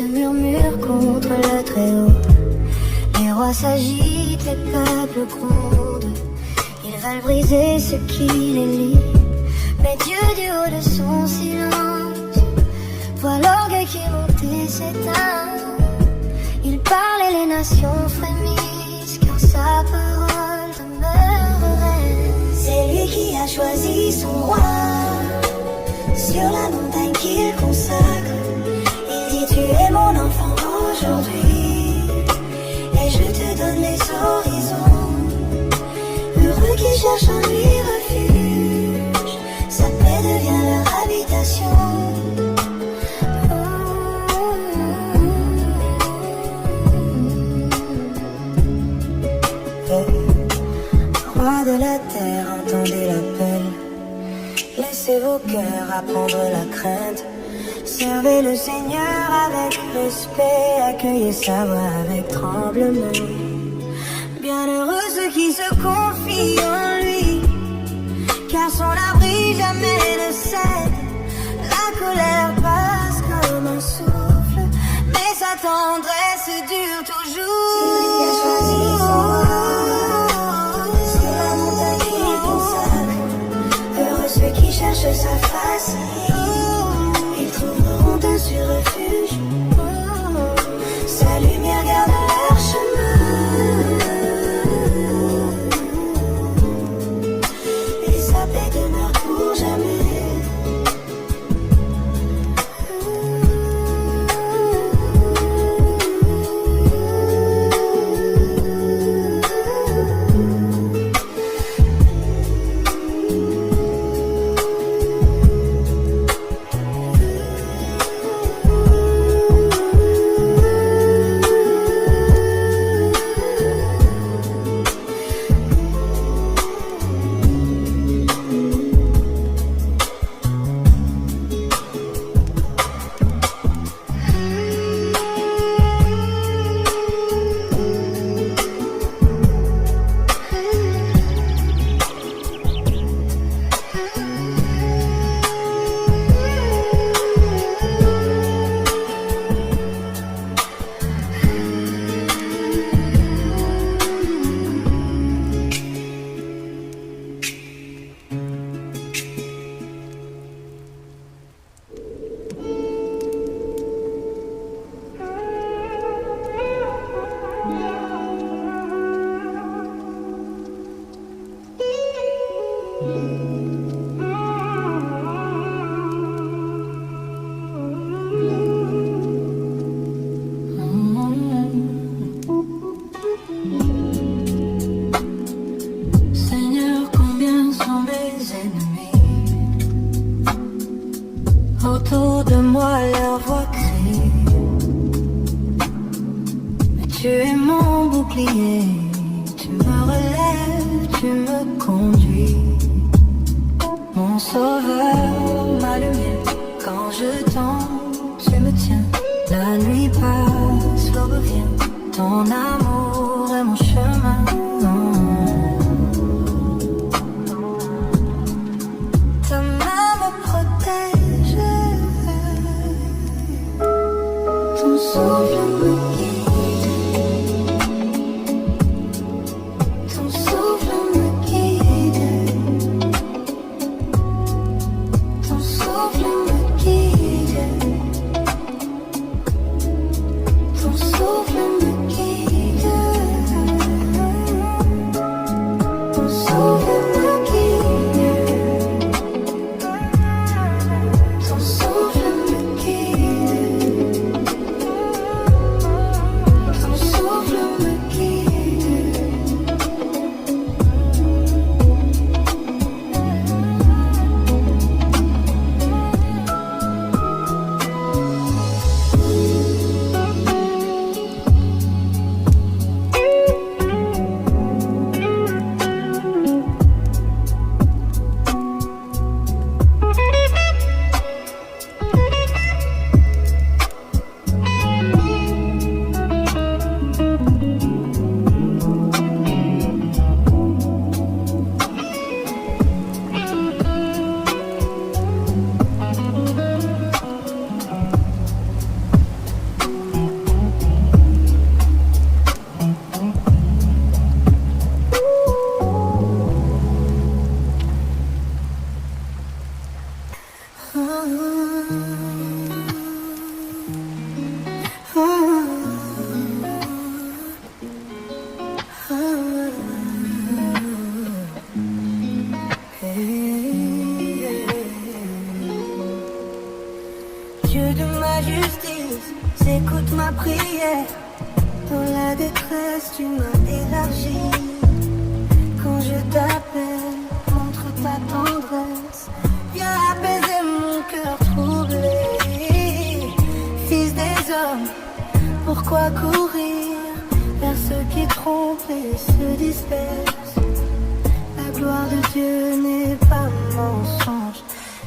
murmurent contre le Très-Haut. Les rois s'agitent, les peuples grondent. Ils veulent briser ce qui les lie. Mais Dieu du haut de son silence voit l'orgueil qui monte et s'éteint. Il parle et les nations frémissent, car sa parole demeurerait. C'est lui qui a choisi son roi sur la montagne qu'il consacre. Il dit tu es mon enfant aujourd'hui, et je te donne les horizons. Heureux qui cherchent en lui refuge, sa paix devient leur habitation. Roi de la terre, entendez l'appel. Laissez vos cœurs apprendre la crainte. Servez le Seigneur avec respect, accueillez sa voix avec tremblement. Bienheureux ceux qui se confient en lui, car son abri jamais ne cède. La colère passe comme un souffle, mais sa tendresse dure toujours. C'est lui qui a choisi son roi sur la montagne qu'il consacre. Heureux ceux qui cherchent sa face, ils trouveront un refuge. Sa lumière garde leur chemin, et sa paix demeure pour jamais. Seigneur, combien sont mes ennemis? Autour de moi leur voix crie, mais tu es mon bouclier, tu me relèves, tu me conduis. Mon sauveur, ma lumière, quand je tombe, tu me tiens. La nuit passe, l'aube vient, ton amour est mon chemin. Ta main me protège, ton souffle me guide, ton souffle me guide. Ton souffle me guide, ton souffle me guide, ton souffle me guide, ton souffle me guide. justice, écoute ma prière. Dans la détresse, tu m'as élargi. Quand je t'appelle, montre ta tendresse. Viens apaiser mon cœur troublé. Fils des hommes, pourquoi courir vers ceux qui trompent et se dispersent? La gloire de Dieu n'est pas mensonge.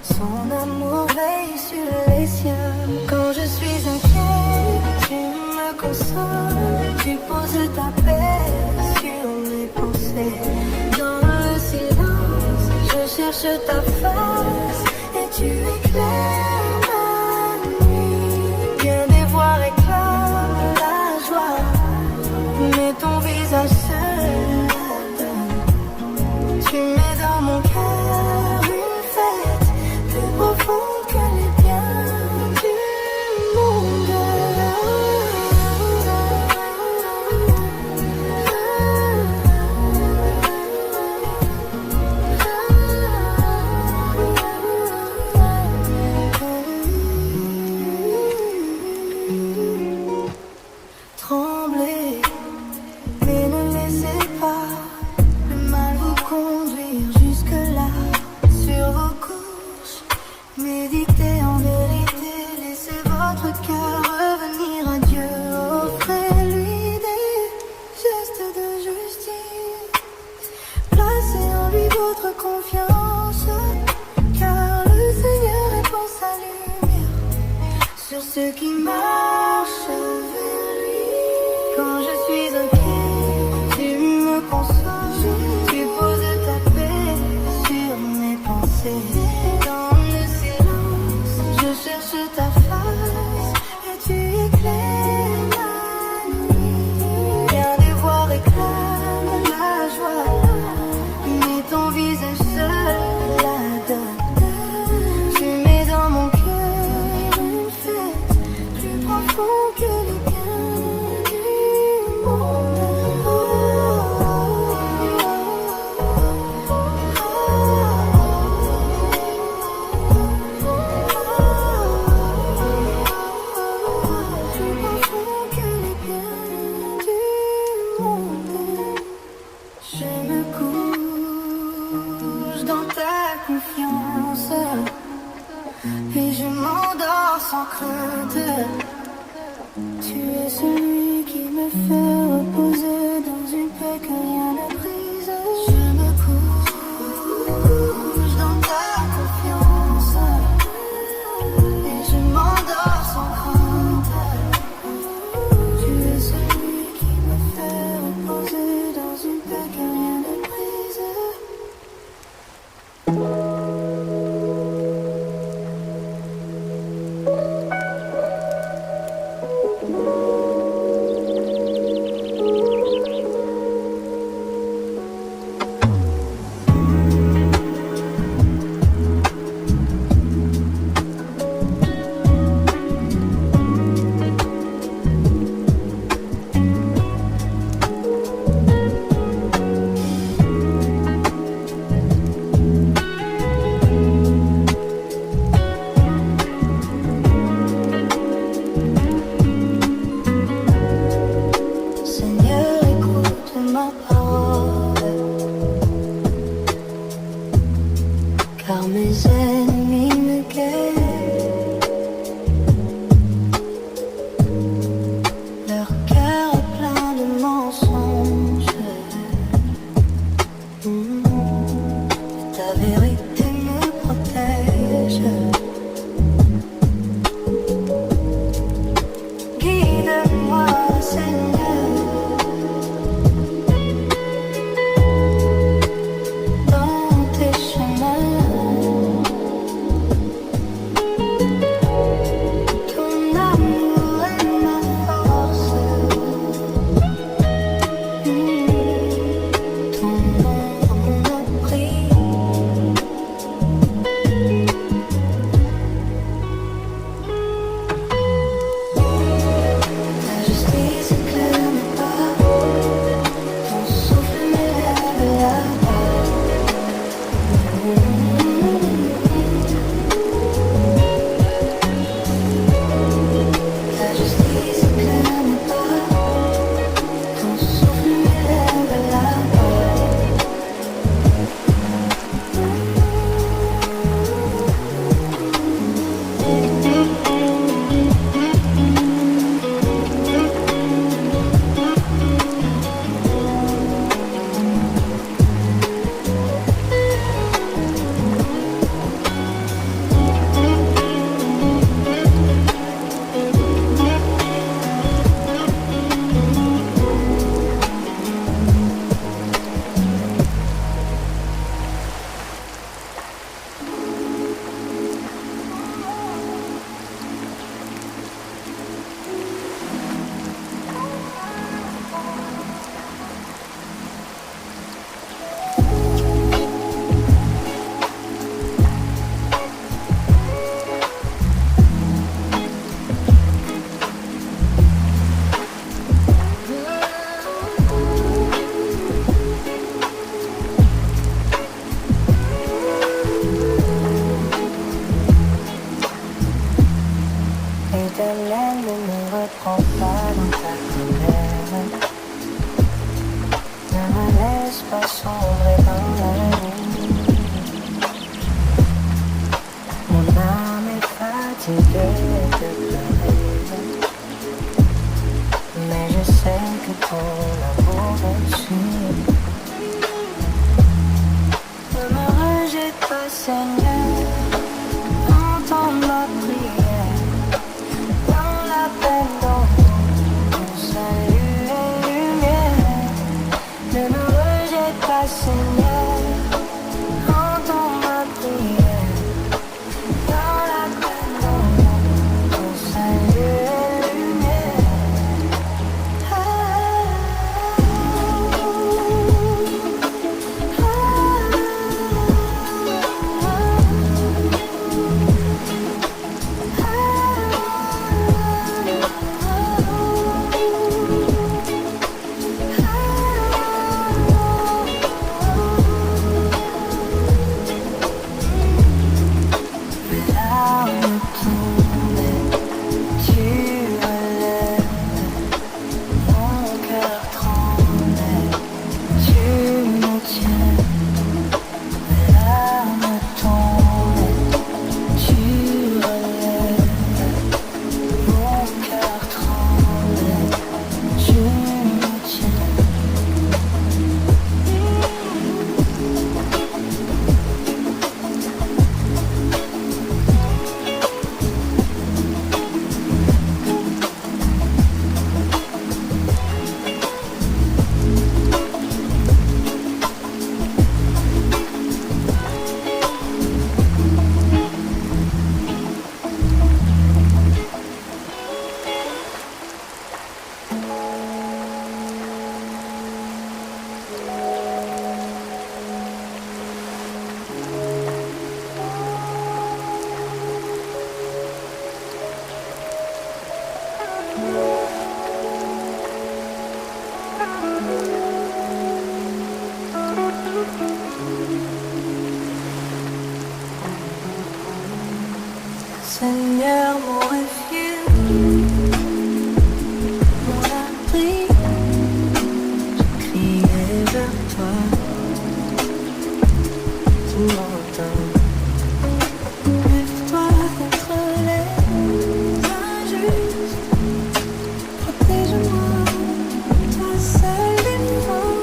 Son amour veille sur les siens. Quand je suis inquiet, tu me consoles. Tu poses ta paix sur mes pensées. Dans le silence, je cherche ta face et tu éclaires ma nuit. Bien des voix réclament la joie, mais ton visage seul la donne. Tu mets dans mon cœur une fête plus profonde que les biens du monde. Tremblez, mais ne laissez pas le mal vous conduire jusque-là. Sur vos couches, méditez en vérité. Laissez votre cœur revenir à Dieu. Offrez-lui des gestes de justice. Placez en lui votre confiance, car le Seigneur répand sa lumière sur ceux qui marchent vers lui. Quand je suis inquiet, tu me consoles. Tu poses ta paix sur mes pensées. Dans le silence, je cherche ta face et tu éclaires ma nuit. Bien des voix réclament la joie, mais ton visage seul la donne. Tu mets dans mon cœur une fête plus profonde que les biens du monde. Plus profond que les biens du monde. Je me couche dans ta confiance et je m'endors sans crainte. Tu es celui qui me fait reposer dans une paix que rien ne brise. Je me couche dans ta confiance et je m'endors sans crainte. Tu es celui qui me fait reposer dans une paix que rien ne brise. Seigneur, écoute ma parole, car mes ennemis me guettent. Leur cœur est plein de mensonges. Ta vérité me protège. Guide-moi, Seigneur, dans tes chemins. Ton amour est ma force. Ton nom mon abri. Ta justice éclaire éternel ne me reprend pas dans ta colère. Ne me laisse pas sombrer dans la nuit. Mon âme est fatiguée de pleurer, mais je sais que ton amour me suit. Ne me rejette pas, Seigneur, entends ma prière. Dans la peine, dans ton salut et lumière. Ne me rejette pas, Seigneur, entends ma prière. Dans la peine, dans ton salut et lumière. Seigneur, mon refuge, mon abri, je criais vers toi, tu m'entends. Lève-toi contre les injustes, protège-moi, toi seul défends.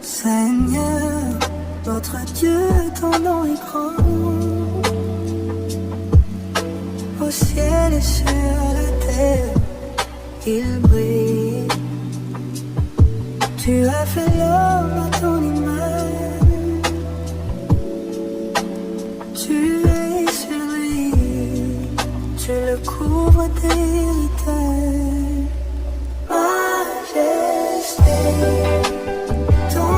Seigneur, notre Dieu, ton nom est grand. Au ciel et sur la terre, il brille. Tu as fait l'homme à ton image. Tu es sur lui, tu le couvres d'héritage. Majesté, ton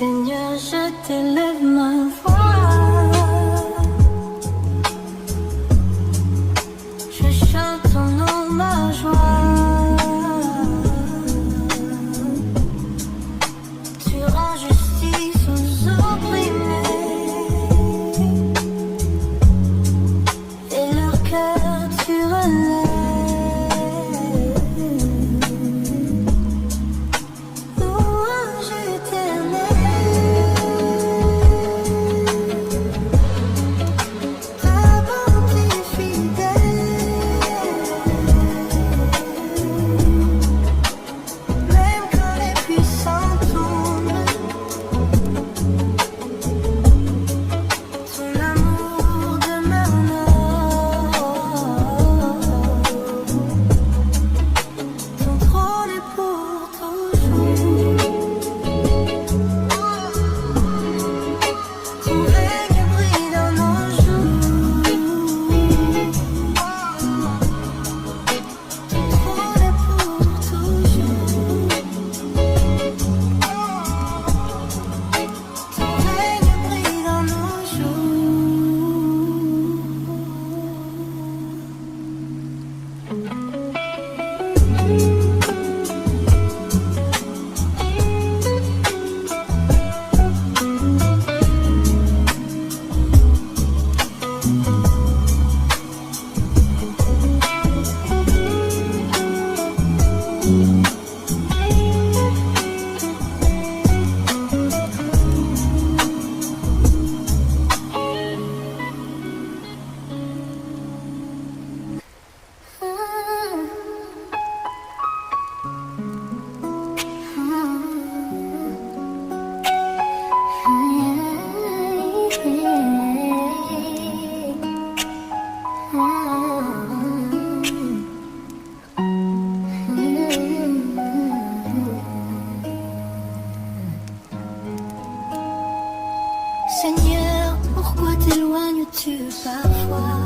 Seigneur, je t'élève ma voix. Je chante ton nom, ma joie. Tu rends justice aux opprimés et leur cœur tu relèves. Seigneur, pourquoi t'éloignes-tu parfois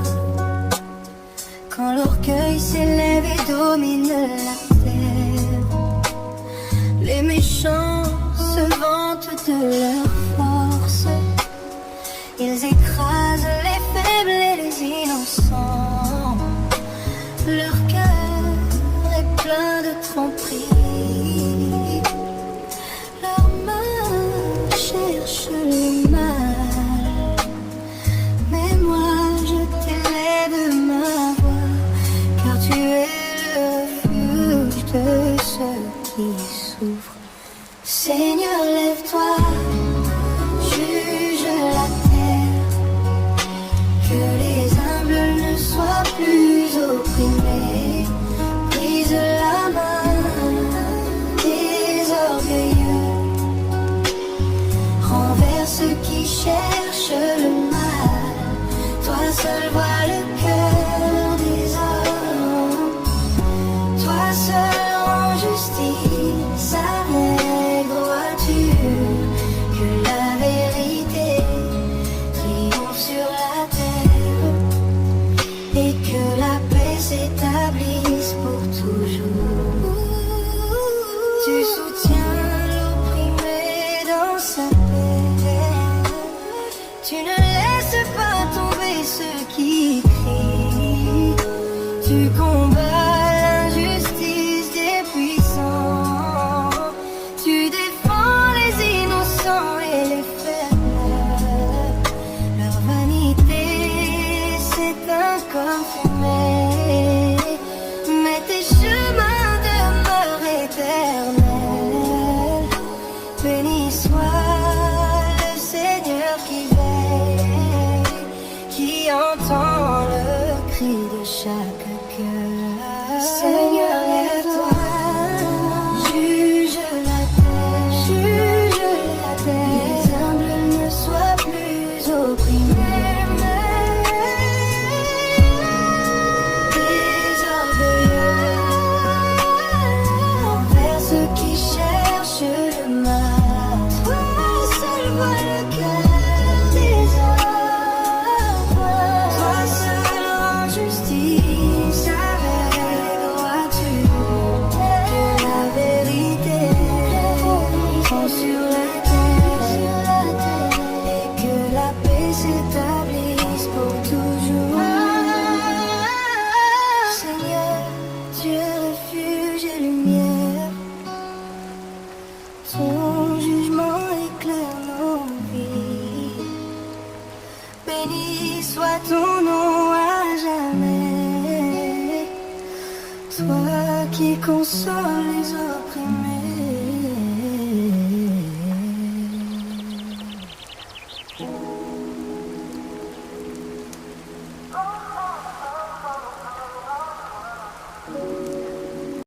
quand l'orgueil s'élève et domine la terre? Les méchants se vantent de leur force, ils écrasent les faibles et les innocents. Leur cœur est plein de tromperie, leurs mains cherchent le mal. Mais moi je t'élève ma voix, car tu es le refuge de ceux qui souffrent. Seigneur, lève-toi, juge la terre, que les humbles ne soient plus opprimés. Brise la main des orgueilleux, renverse ceux qui cherchent le mal. Toi seul vois le cœur des hommes, toi seul rends justice avec droiture. Que la vérité triomphe sur la terre et que la paix s'établisse pour toujours. Tu soutiens l'opprimé dans sa peine, tu ne laisses pas tomber ceux qui crient. Tu combats l'injustice des puissants, tu défends les innocents et les faibles. Leur vanité s'éteint comme fumée, mais tes chemins demeurent éternels. Béni soit le Seigneur qui veille, qui entend le cri de chaque cœur. Seigneur, lève-toi, juge la terre, juge la terre. Les humbles ne soient plus opprimés, des orgueilleux, envers ceux qui cherchent le mal. tu es refuge et lumière. Ton jugement éclaire nos vies. Béni soit ton nom à jamais. Toi qui consoles les opprimés.